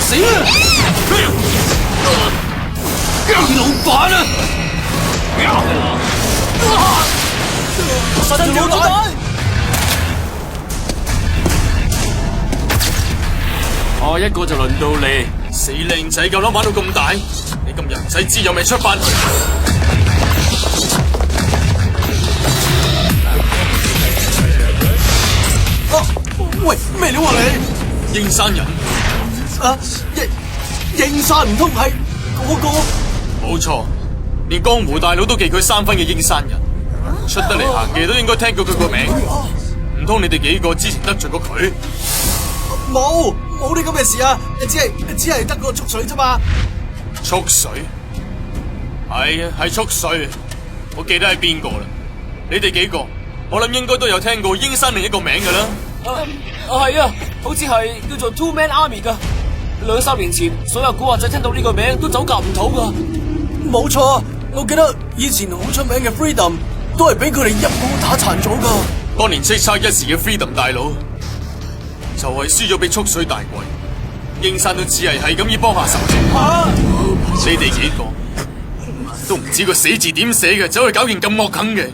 死啦！老闆啊！神條老大！下一個就輪到你，死靚仔夠膽玩到咁大，你今日唔使知有未出翻去。喂，咩料啊你？英山人啊，英山唔通係嗰個？冇錯，連江湖大佬都記佢3分嘅英山人，出得嚟行嘅都應該聽過佢個名。唔通你哋幾個之前得罪過佢？冇啲咁嘅事啊！只係得個蓄水啫嘛。蓄水？係啊，係蓄水。我記得係邊個啦？你哋幾個，我諗應該都有聽過英山另一個名噶啦。係啊，好似係叫做 Two Man Army 噶。2-3年前，所有古惑仔聽到呢個名都走夾唔唞噶。冇錯，我記得以前好出名嘅 Freedom 都係俾佢哋一網打殘咗噶。當年叱咤一時嘅 Freedom 大佬，就係輸咗俾蓄水大貴，英山都只係咁以幫下手啫。你哋幾個都唔知個死字點寫嘅，走去搞件咁惡啃嘅。